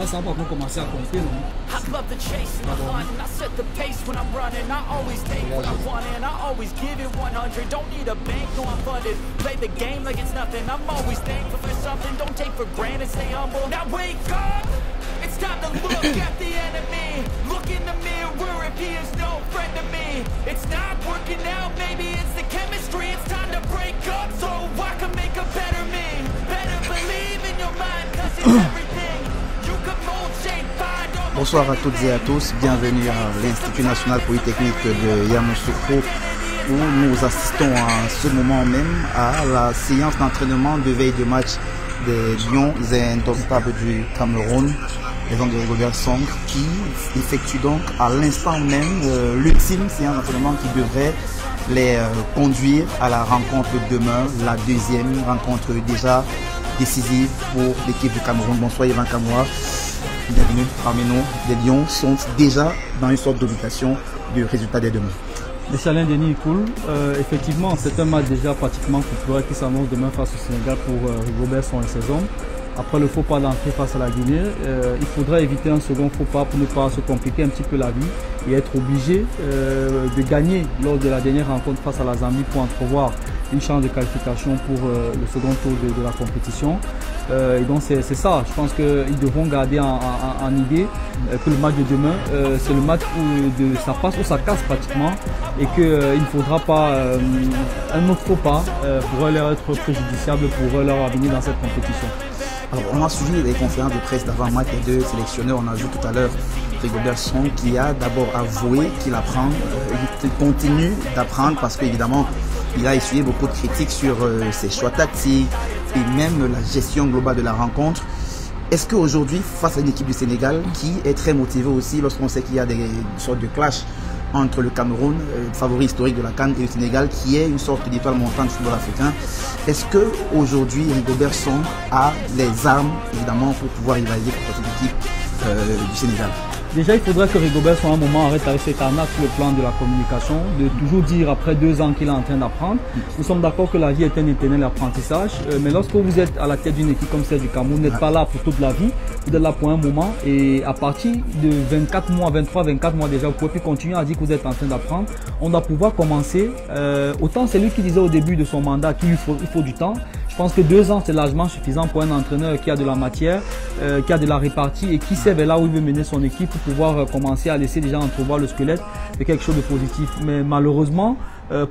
là, ça va pas commencer à compter, non? It's time to look at the enemy. Look in the mirror if he is no friend to me. It's not working out, maybe it's the chemistry. It's time to break up so I can make a better me. Better believe in your mind, cause it's everything. You can mold, shape, find all. Bonsoir à toutes et à tous, bienvenue à l'Institut National Polytechnique de Yamoussoukro où nous assistons à ce moment même à la séance d'entraînement de veille de match des Lions indomptables du Cameroun, les hommes de Rigobert Song, qui effectuent donc à l'instant même l'ultime séance d'entraînement qui devrait les conduire à la rencontre demain, la deuxième rencontre déjà décisive pour l'équipe du Cameroun. Bonsoir Yvan Kamoua, bienvenue parmi nous. Les Lions sont déjà dans une sorte d'obligation du résultat des demain. Les challenges Denis cool. Effectivement, c'est un match déjà pratiquement culturel qui s'annonce demain face au Sénégal pour Rigobert Song et ses hommes. Après le faux pas d'entrée face à la Guinée, il faudra éviter un second faux pas pour ne pas se compliquer un petit peu la vie et être obligé de gagner lors de la dernière rencontre face à la Zambie pour entrevoir une chance de qualification pour le second tour de la compétition. Et donc c'est ça, je pense qu'ils devront garder en idée que le match de demain, c'est le match où ça passe ou ça casse pratiquement et qu'il ne faudra pas un autre faux pas pourrait leur être préjudiciable pour leur avenir dans cette compétition. Alors, on a suivi les conférences de presse d'avant-match des deux sélectionneurs. On a vu tout à l'heure Rigobert Song qui a d'abord avoué qu'il apprend, il continue d'apprendre parce qu'évidemment, il a essuyé beaucoup de critiques sur ses choix tactiques et même la gestion globale de la rencontre. Est-ce qu'aujourd'hui, face à une équipe du Sénégal qui est très motivée aussi lorsqu'on sait qu'il y a des sortes de clash entre le Cameroun, favori historique de la CAN, et le Sénégal, qui est une sorte d'étoile montante du football africain. Est-ce qu'aujourd'hui, Rigobert Song a les armes, évidemment, pour pouvoir rivaliser contre cette équipe du Sénégal? Déjà, il faudrait que Rigobert Song à un moment arrête avec cette arnaque sur le plan de la communication, de toujours dire après 2 ans qu'il est en train d'apprendre. Nous sommes d'accord que la vie est un éternel apprentissage, mais lorsque vous êtes à la tête d'une équipe comme celle du Cameroun, vous n'êtes pas là pour toute la vie, vous êtes là pour un moment et à partir de 24 mois, 23, 24 mois déjà, vous pouvez plus continuer à dire que vous êtes en train d'apprendre. On doit pouvoir commencer, autant c'est lui qui disait au début de son mandat qu'il faut du temps. Je pense que 2 ans c'est largement suffisant pour un entraîneur qui a de la matière, qui a de la répartie et qui sait vers là où il veut mener son équipe pour pouvoir commencer à laisser déjà entrevoir le squelette de quelque chose de positif. Mais malheureusement,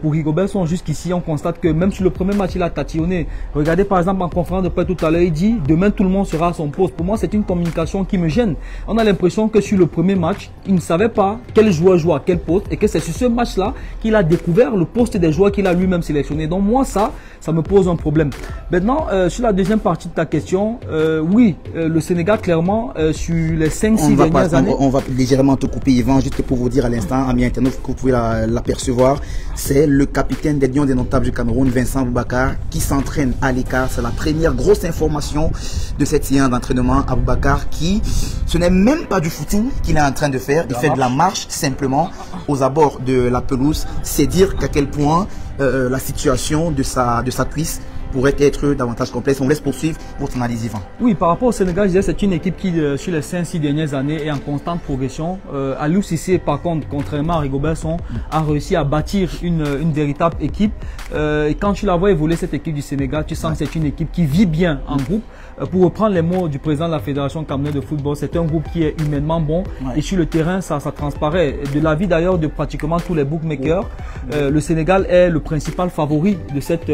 pour Rigobert Song, jusqu'ici, on constate que même sur le premier match, il a tatillonné. Regardez par exemple en conférence de presse tout à l'heure, il dit demain tout le monde sera à son poste. Pour moi, c'est une communication qui me gêne. On a l'impression que sur le premier match, il ne savait pas quel joueur joue à quel poste et que c'est sur ce match-là qu'il a découvert le poste des joueurs qu'il a lui-même sélectionné. Donc moi, ça me pose un problème. Maintenant, sur la deuxième partie de ta question, oui, le Sénégal, clairement, sur les 5-6 dernières années... On va légèrement te couper, Yvan, juste pour vous dire à l'instant, amis internautes, que vous pouvez l'apercevoir. C'est le capitaine des Lions indomptables du Cameroun, Vincent Aboubakar, qui s'entraîne à l'écart. C'est la première grosse information de cette séance d'entraînement. Aboubakar qui, ce n'est même pas du footing qu'il est en train de faire. Il fait de la marche simplement aux abords de la pelouse. C'est dire qu'à quel point la situation de sa cuisse pourrait être davantage complexe. On laisse poursuivre votre analyse, Yvan. Oui, par rapport au Sénégal, je disais c'est une équipe qui, sur les 5-6 dernières années, est en constante progression. Aliou Cissé, par contre, contrairement à Rigobert Song, a réussi à bâtir une véritable équipe. Et quand tu la vois évoluer, cette équipe du Sénégal, tu sens que c'est une équipe qui vit bien en groupe. Pour reprendre les mots du président de la Fédération camerounaise de football, c'est un groupe qui est humainement bon. Et sur le terrain, ça transparaît. De l'avis d'ailleurs de pratiquement tous les bookmakers, le Sénégal est le principal favori de cette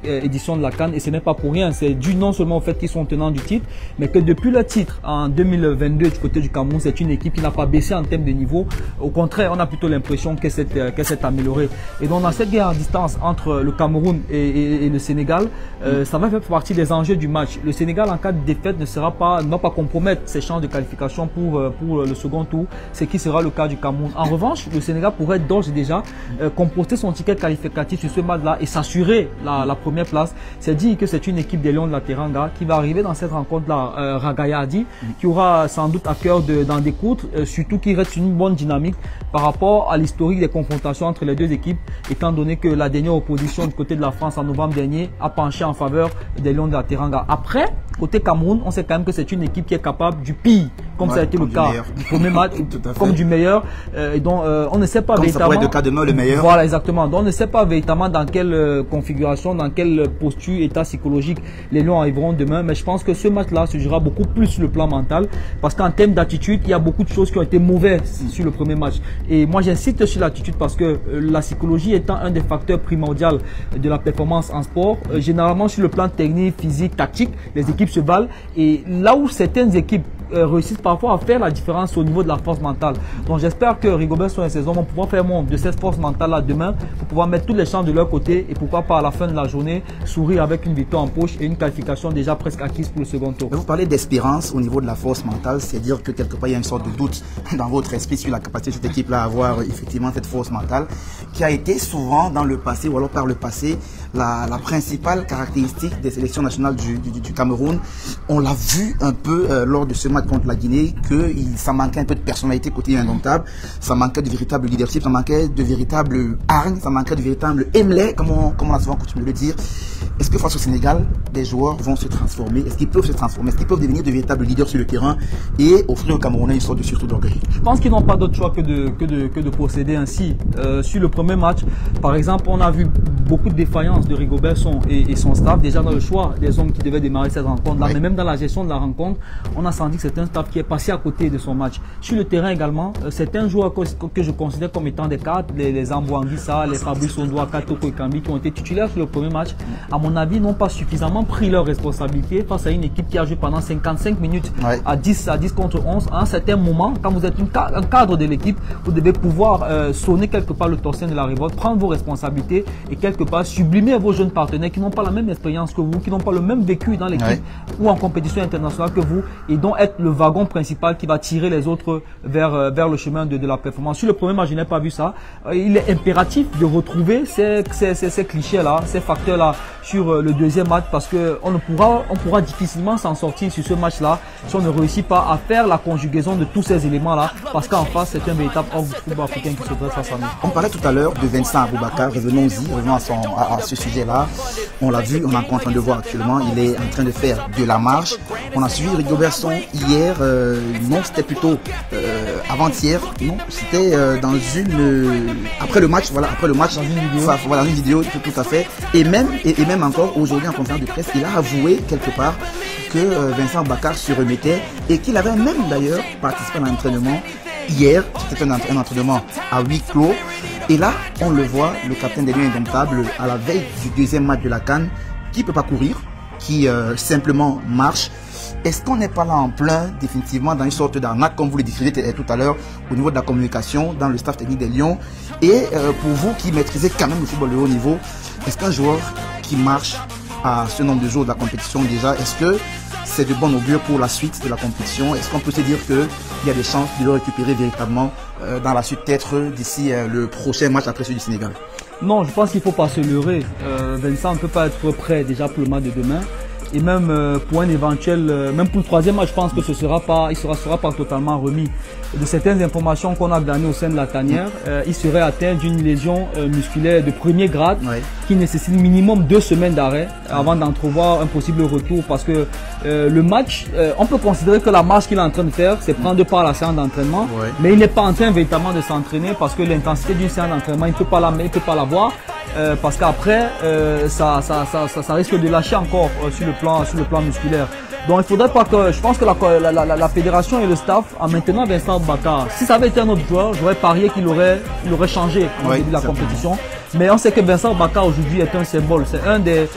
édition de la CAN et ce n'est pas pour rien. C'est dû non seulement au fait qu'ils sont tenants du titre, mais que depuis le titre en 2022 du côté du Cameroun, c'est une équipe qui n'a pas baissé en termes de niveau. Au contraire, on a plutôt l'impression qu'elle s'est améliorée. Et donc dans cette guerre à distance entre le Cameroun et le Sénégal, ça va faire partie des enjeux du match. Le Sénégal en cas de défaite ne va pas compromettre ses chances de qualification pour le second tour, ce qui sera le cas du Cameroun. En revanche, le Sénégal pourrait d'ores et déjà composter son ticket qualificatif sur ce match-là et s'assurer la première place. C'est dit que c'est une équipe des Lions de la Teranga qui va arriver dans cette rencontre-là, Ragaya a dit, qui aura sans doute à cœur d'en découdre, surtout qu'il reste une bonne dynamique par rapport à l'historique des confrontations entre les deux équipes, étant donné que la dernière opposition du côté de la France en novembre dernier a penché en faveur des Lions de la Teranga. Après, Côté Cameroun, on sait quand même que c'est une équipe qui est capable du pire, comme ça a été le cas du premier match, comme du meilleur. Et donc, on ne sait pas comme véritablement. Ça pourrait être le cas demain, le meilleur. Voilà, exactement. Donc, on ne sait pas véritablement dans quelle configuration, dans quelle posture, état psychologique les Lions arriveront demain. Mais je pense que ce match-là se jouera beaucoup plus sur le plan mental, parce qu'en termes d'attitude, il y a beaucoup de choses qui ont été mauvaises sur le premier match. Et moi, j'insiste sur l'attitude parce que la psychologie étant un des facteurs primordiaux de la performance en sport, généralement sur le plan technique, physique, tactique, les équipes se valent. Et là où certaines équipes réussissent parfois à faire la différence au niveau de la force mentale. Donc j'espère que Rigobert Song et ses hommes vont pouvoir faire montre de cette force mentale là demain pour pouvoir mettre toutes les chances de leur côté et pourquoi pas à la fin de la journée sourire avec une victoire en poche et une qualification déjà presque acquise pour le second tour. Vous parlez d'espérance au niveau de la force mentale, c'est-à-dire que quelque part il y a une sorte de doute dans votre esprit sur la capacité de cette équipe-là à avoir effectivement cette force mentale qui a été souvent dans le passé ou alors par le passé la principale caractéristique des sélections nationales du Cameroun. On l'a vu un peu lors de ce match contre la Guinée que ça manquait un peu de personnalité côté indomptable, ça manquait de véritable leadership, ça manquait de véritable hargne, ça manquait de véritable émelet, comme on a souvent coutume de le dire. Est-ce que face au Sénégal, des joueurs vont se transformer? Est-ce qu'ils peuvent se transformer? Est-ce qu'ils peuvent devenir de véritables leaders sur le terrain et offrir aux Camerounais une sorte de surtout d'orgueil? Je pense qu'ils n'ont pas d'autre choix que de procéder ainsi. Sur le premier match, par exemple, on a vu beaucoup de défaillances de Rigobert Song et son staff, déjà dans le choix des hommes qui devaient démarrer cette rencontre-là, mais même dans la gestion de la rencontre, on a senti que c'est un staff qui est passé à côté de son match. Sur le terrain également, certains joueurs que je considère comme étant des cadres, les Ambouanguissa, les Fabrice Ondoa, Katoko et Kambi, qui ont été titulaires sur le premier match, à mon avis, n'ont pas suffisamment pris leurs responsabilités face à une équipe qui a joué pendant 55 minutes à 10 contre 11. À un certain moment, quand vous êtes un cadre de l'équipe, vous devez pouvoir sonner quelque part le tocsin de la révolte, prendre vos responsabilités et quelque part sublimer vos jeunes partenaires qui n'ont pas la même expérience que vous, qui n'ont pas le même vécu dans l'équipe ou en compétition internationale que vous, et donc être le wagon principal qui va tirer les autres vers le chemin de la performance. Sur le premier match, je n'ai pas vu ça. Il est impératif de retrouver ces clichés-là, ces facteurs-là sur le deuxième match, parce qu'on pourra difficilement s'en sortir sur ce match-là si on ne réussit pas à faire la conjugaison de tous ces éléments-là, parce qu'en face, c'est un véritable homme du football africain qui se dresse face à nous. On parlait tout à l'heure de Vincent Aboubakar, revenons à ce sujet-là. On l'a vu, on est en train de voir actuellement, il est en train de faire de la marche. On a suivi Rigobert Song hier, non, c'était plutôt avant-hier, non, c'était dans une après le match, voilà, après le match, dans une vidéo, tout à fait, et même encore aujourd'hui en conférence de presse, il a avoué quelque part que Vincent Aboubakar se remettait et qu'il avait même d'ailleurs participé à un entraînement hier, c'était un entraînement à huis clos. Et là, on le voit, le capitaine des Lions indomptables, à la veille du deuxième match de la CAN, qui ne peut pas courir, qui simplement marche. Est-ce qu'on n'est pas là en plein, définitivement, dans une sorte d'arnaque, comme vous le décrivez tout à l'heure, au niveau de la communication, dans le staff technique des Lions? Et pour vous qui maîtrisez quand même le football de haut niveau, est-ce qu'un joueur qui marche à ce nombre de jours de la compétition déjà, est-ce que c'est de bon augure pour la suite de la compétition? Est-ce qu'on peut se dire qu'il y a des chances de le récupérer véritablement dans la suite, peut-être d'ici le prochain match après celui du Sénégal? Non, je pense qu'il ne faut pas se leurrer. Vincent ne peut pas être prêt déjà pour le match de demain. Et même pour un éventuel, même pour le troisième match, je pense que il sera pas totalement remis. De certaines informations qu'on a données au sein de la tanière, il serait atteint d'une lésion musculaire de premier grade qui nécessite minimum 2 semaines d'arrêt avant d'entrevoir un possible retour, parce que le match, on peut considérer que la marche qu'il est en train de faire, c'est prendre part à la séance d'entraînement, mais il n'est pas en train véritablement de s'entraîner, parce que l'intensité d'une séance d'entraînement, il ne peut pas la voir. Parce qu'apraprès, ça risque de lâcher encore sur le plan musculaire. Donc il faudrait pas que, je pense que la fédération et le staff, en maintenant Vincent Aboubakar, si ça avait été un autre joueur, j'aurais parié qu'il aurait changé au début de la compétition. Mais on sait que Vincent Aboubakar aujourd'hui est un symbole, c'est un des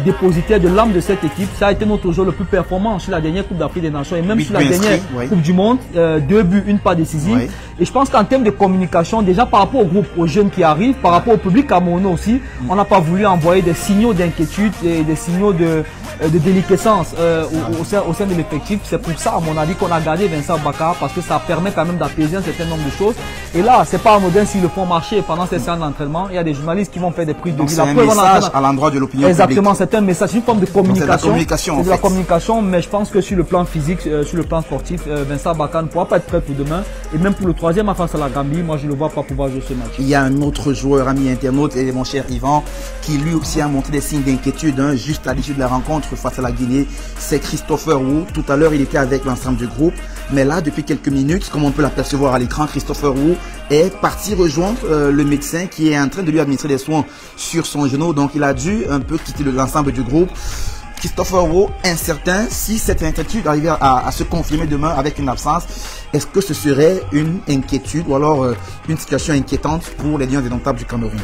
dépositaires de l'âme de cette équipe. Ça a été notre joueur le plus performant sur la dernière Coupe d'Afrique des Nations et même sur la dernière Coupe du Monde. 2 buts, une passe décisive. Et je pense qu'en termes de communication, déjà par rapport au groupe, aux jeunes qui arrivent, par rapport au public camerounais aussi, on n'a pas voulu envoyer des signaux d'inquiétude et des signaux de déliquescence au sein de l'effectif. C'est pour ça, à mon avis, qu'on a gardé Vincent Aboubakar, parce que ça permet quand même d'apaiser un certain nombre de choses. Et là, c'est pas anodin s'ils le font marcher pendant ces séances d'entraînement. Il y a des journalistes qui vont faire des prises de vue. C'est un message à l'endroit de l'opinion publique. Exactement, c'est un message, c'est une forme de communication. C'est de la communication, mais je pense que sur le plan physique, sur le plan sportif, Vincent Aboubakar ne pourra pas être prêt pour demain. Et même pour le troisième face à la Gambie, moi je ne le vois pas pouvoir jouer ce match. Il y a un autre joueur, ami internaute, et mon cher Yvan, qui lui aussi a montré des signes d'inquiétude juste à l'issue de la rencontre rencontre face à la Guinée, c'est Christopher Wu. Tout à l'heure, il était avec l'ensemble du groupe. Mais là, depuis quelques minutes, comme on peut l'apercevoir à l'écran, Christopher Wu est parti rejoindre le médecin qui est en train de lui administrer des soins sur son genou. Donc, il a dû un peu quitter l'ensemble du groupe. Christopher Wu, incertain si cette inquiétude arrivait à se confirmer demain avec une absence. Est-ce que ce serait une inquiétude ou alors une situation inquiétante pour les Lions indomptables du Cameroun?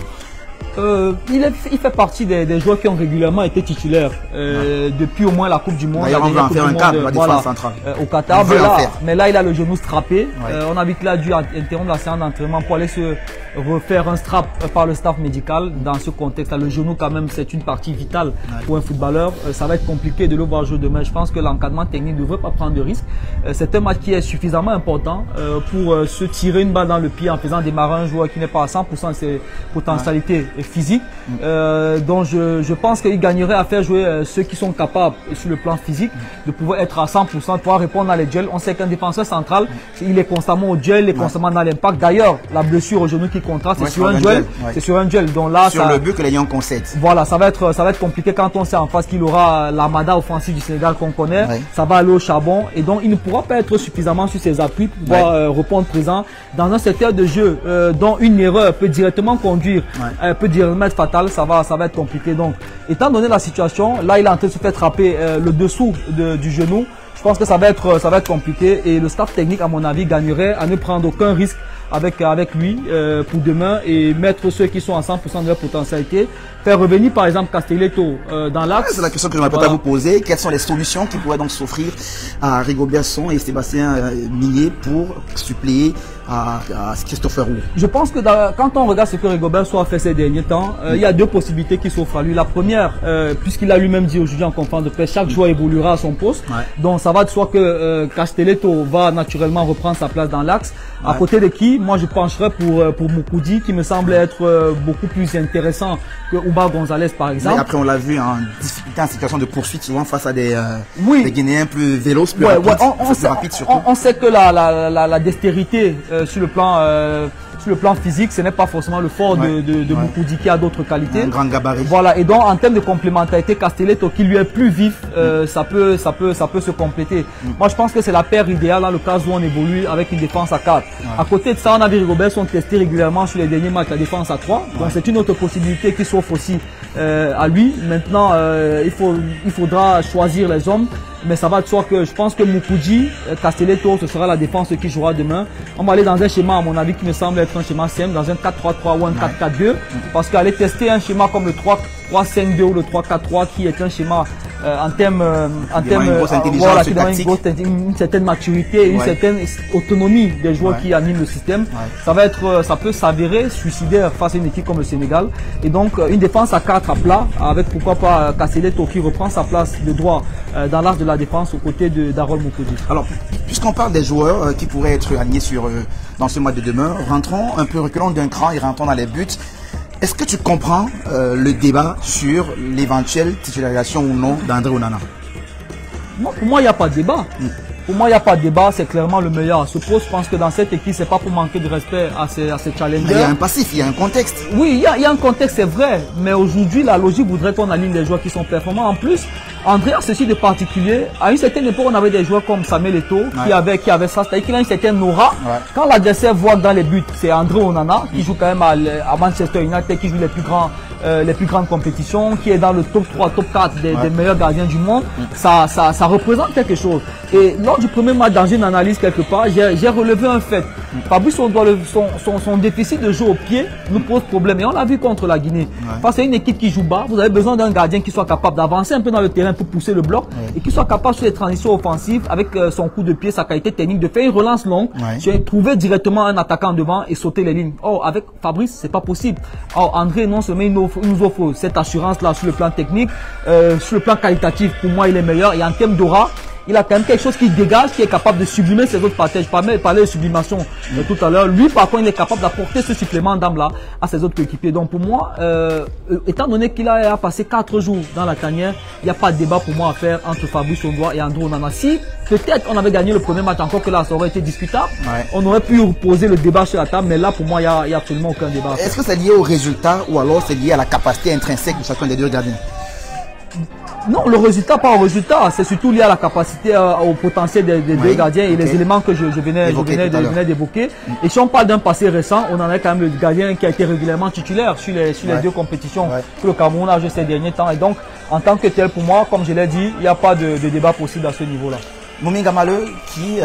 Il fait partie des joueurs qui ont régulièrement été titulaires depuis au moins la Coupe du Monde. D'ailleurs, on va en faire un cadre, la défense centrale. Au Qatar. Mais là, il a le genou strappé. On a vu qu'il a dû interrompre la séance d'entraînement pour aller se refaire un strap par le staff médical. Dans ce contexte, le genou, quand même, c'est une partie vitale pour un footballeur. Ça va être compliqué de le voir jouer demain. Je pense que l'encadrement technique ne devrait pas prendre de risques. C'est un match qui est suffisamment important pour se tirer une balle dans le pied en faisant démarrer un joueur qui n'est pas à 100% de ses potentialités physique. Donc je pense qu'il gagnerait à faire jouer ceux qui sont capables sur le plan physique de pouvoir être à 100%, de pouvoir répondre à les duels. On sait qu'un défenseur central, il est constamment au duel, il est constamment dans l'impact. D'ailleurs, la blessure au genou qui contraste, c'est sur un duel. C'est sur un duel. Donc là, sur le but que les Lions concèdent. Voilà, ça va être compliqué quand on sait en face qu'il aura l'armada offensive du Sénégal qu'on connaît. Ça va aller au charbon et donc il ne pourra pas être suffisamment sur ses appuis pour pouvoir répondre présent dans un secteur de jeu dont une erreur peut directement conduire, peut mettre fatal, ça va être compliqué. Donc, étant donné la situation, là, il est en train de se faire frapper le dessous du genou. Je pense que ça va être compliqué et le staff technique, à mon avis, gagnerait à ne prendre aucun risque avec lui pour demain et mettre ceux qui sont à 100% de leur potentialité. Faire revenir par exemple Castelletto dans l'axe. C'est la question que je m'apprête à vous poser. Quelles sont les solutions qui pourraient donc s'offrir à Rigobert Song et Sébastien Millet pour suppléer à Christopher Wu? Je pense que quand on regarde ce que Rigobert Song a fait ces derniers temps, il y a deux possibilités qui s'offrent à lui. La première, puisqu'il a lui-même dit aujourd'hui en conférence de presse, chaque joueur évoluera à son poste. Donc ça va de soi que Castelletto va naturellement reprendre sa place dans l'axe. À côté de qui, moi je pencherais pour Moukoudi qui me semble être beaucoup plus intéressant que Ouba Gonzalez par exemple. Mais après on l'a vu en difficulté, en situation de poursuite souvent face à des Guinéens plus véloces, plus rapides, plus rapides surtout. On sait que la dextérité sur le plan physique, ce n'est pas forcément le fort de Moukoudi qui a d'autres qualités. Un grand gabarit. Voilà, et donc en termes de complémentarité, Castelletto qui lui est plus vif, ça peut se compléter. Moi je pense que c'est la paire idéale dans le cas où on évolue avec une défense à 4. À côté de ça, on a vu Rigobert sont testés régulièrement sur les derniers matchs la défense à 3. Donc c'est une autre possibilité qui s'offre aussi à lui. Maintenant, il faudra choisir les hommes. Mais ça va de soi que je pense que Moukoudi, Castelletto, ce sera la défense qui jouera demain. On va aller dans un schéma, à mon avis, qui me semble être un schéma simple, dans un 4-3-3 ou un 4-4-2. Parce qu'aller tester un schéma comme le 3-5-2 ou le 3-4-3, qui est un schéma en termes voilà, qui donne une certaine maturité, une certaine autonomie des joueurs qui animent le système. Ça peut s'avérer suicidaire face à une équipe comme le Sénégal. Et donc une défense à 4 à plat, avec pourquoi pas Castelletto qui reprend sa place de droit dans l'axe de la défense aux côtés d'Harold Moukoudi. Alors, puisqu'on parle des joueurs qui pourraient être alignés dans ce match de demain, rentrons un peu, reculons d'un cran et rentrons dans les buts. Est-ce que tu comprends le débat sur l'éventuelle titularisation ou non d'André Onana? Non, pour moi, il n'y a pas de débat. Pour moi, il n'y a pas de débat, c'est clairement le meilleur à ce poste. Je pense que dans cette équipe, c'est pas pour manquer de respect à ces challengers. Il y a un passif, il y a un contexte. Oui, il y a un contexte, c'est vrai. Mais aujourd'hui, la logique voudrait qu'on aligne les joueurs qui sont performants. En plus, André a ceci de particulier. À une certaine époque, on avait des joueurs comme Samuel Eto'o qui avait ça, c'est-à-dire qu'il a une certaine aura. Quand l'adversaire voit dans les buts, c'est André Onana qui joue quand même à Manchester United, qui joue les plus grandes compétitions, qui est dans le top 3, top 4 des meilleurs gardiens du monde. Ça représente quelque chose. Et lors du premier match, dans une analyse quelque part, j'ai relevé un fait. Fabrice, son déficit de jeu au pied nous pose problème. Et on l'a vu contre la Guinée. Face à une équipe qui joue bas, vous avez besoin d'un gardien qui soit capable d'avancer un peu dans le terrain pour pousser le bloc et qui soit capable sur les transitions offensives, avec son coup de pied, sa qualité technique, de faire une relance longue, trouver directement un attaquant devant et sauter les lignes. Oh, avec Fabrice, c'est pas possible. Oh, André, non seulement il nous offre cette assurance-là sur le plan technique, sur le plan qualitatif, pour moi, il est meilleur. Et en termes d'aura, il a quand même quelque chose qui dégage, qui est capable de sublimer ses autres parties. Je parlais de sublimation tout à l'heure. Lui, par contre, il est capable d'apporter ce supplément d'âme-là à ses autres coéquipiers. Donc, pour moi, étant donné qu'il a passé 4 jours dans la tanière, il n'y a pas de débat pour moi à faire entre Fabrice Ondoa et André Onana. Si peut-être on avait gagné le premier match, encore que là, ça aurait été discutable, on aurait pu poser le débat sur la table, mais là, pour moi, il n'y a absolument aucun débat. Est-ce que c'est lié au résultat ou alors c'est lié à la capacité intrinsèque de chacun des deux gardiens? Non, le résultat, pas au résultat. C'est surtout lié à la capacité, au potentiel des deux gardiens et les éléments que je venais d'évoquer. Et si on parle d'un passé récent, on en a quand même le gardien qui a été régulièrement titulaire sur les deux compétitions que le Cameroun a joué ces derniers temps. Et donc, en tant que tel, pour moi, comme je l'ai dit, il n'y a pas de débat possible à ce niveau-là. Mominga Maleu qui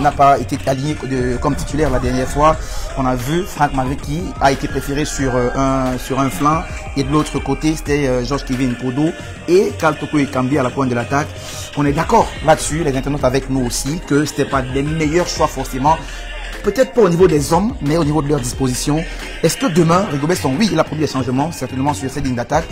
n'a pas été aligné comme titulaire la dernière fois. On a vu Franck Mavé qui a été préféré sur un flanc et de l'autre côté c'était Georges Kevin Kodo et Karl Toko Ekambi à la pointe de l'attaque. On est d'accord là-dessus, les internautes avec nous aussi, que c'était pas les meilleurs choix forcément. Peut-être pas au niveau des hommes, mais au niveau de leur disposition. Est-ce que demain, Rigobert Song, oui, il a produit des changements, certainement sur cette ligne d'attaque.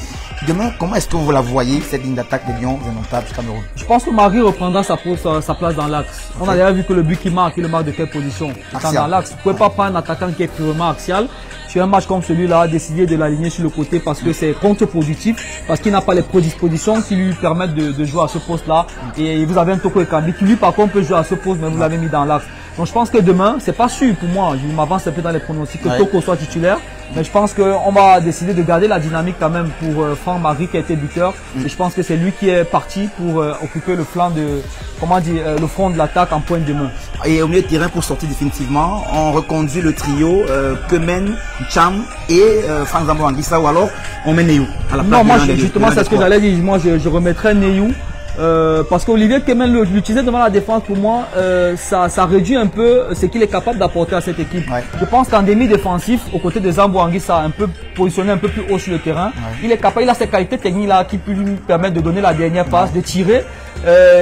Demain, comment est-ce que vous la voyez, cette ligne d'attaque des Lions indomptables du Cameroun? Je pense que Marie reprendra sa place dans l'axe. On a déjà vu que le but qu'il marque, il le marque de quelle position? Dans l'axe. Vous ne pouvez pas prendre un attaquant qui est purement axial. Sur un match comme celui-là, décider de l'aligner sur le côté parce que c'est contre-productif, parce qu'il n'a pas les prédispositions qui lui permettent de jouer à ce poste-là. Et vous avez un Toko Ekambi qui lui, par contre, peut jouer à ce poste, mais vous l'avez mis dans l'axe. Donc je pense que demain, c'est pas sûr pour moi, je m'avance un peu dans les pronostics que Toko soit titulaire, mais je pense qu'on va décider de garder la dynamique quand même pour Franck Marie qui a été buteur. Et je pense que c'est lui qui est parti pour occuper le flanc le front de l'attaque en pointe de main. Et au milieu de terrain pour sortir définitivement, on reconduit le trio Kemen, Cham et Franck Zambo Anguissa, ou alors on met Neyou à la place. Non, moi justement c'est ce que j'allais dire, moi je remettrais Neyou. Parce qu'Olivier Kemen l'utiliser devant la défense, pour moi, ça réduit un peu ce qu'il est capable d'apporter à cette équipe. Je pense qu'en demi-défensif, aux côtés de Zambo Anguissa, un peu positionné un peu plus haut sur le terrain, il est capable, il a ces qualités techniques là qui peuvent lui permettre de donner la dernière passe, de tirer.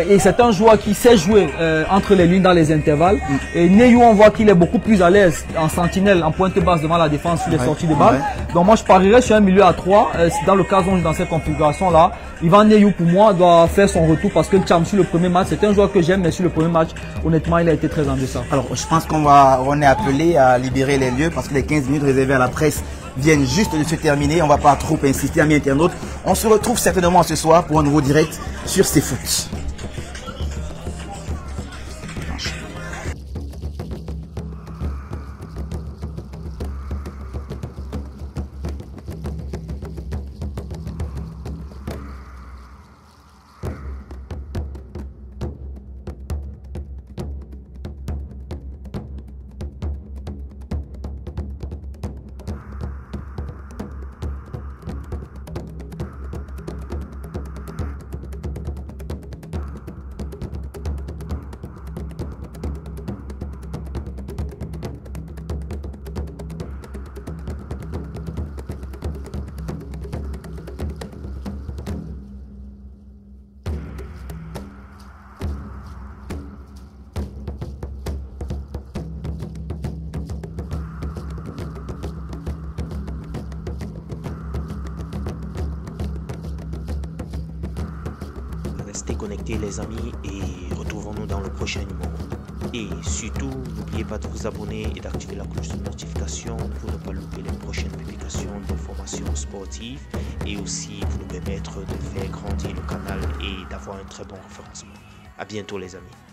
Et c'est un joueur qui sait jouer entre les lignes dans les intervalles. Et Neyou, on voit qu'il est beaucoup plus à l'aise en sentinelle, en pointe basse devant la défense sur les sorties de balle. Donc moi je parierais sur un milieu à 3. Dans le cas où on est dans cette configuration là, Yvan Neyou pour moi doit faire son retour parce que Cham sur le premier match, c'est un joueur que j'aime, mais sur le premier match, honnêtement, il a été très en deçà. Alors je pense qu'on est appelé à libérer les lieux parce que les 15 minutes réservées à la presse viennent juste de se terminer. On ne va pas trop insister, amis internautes. On se retrouve certainement ce soir pour un nouveau direct sur CFoot. Restez connectés les amis et retrouvons-nous dans le prochain numéro. Et surtout, n'oubliez pas de vous abonner et d'activer la cloche de notification pour ne pas louper les prochaines publications d'informations sportives et aussi pour nous permettre de faire grandir le canal et d'avoir un très bon référencement. À bientôt les amis.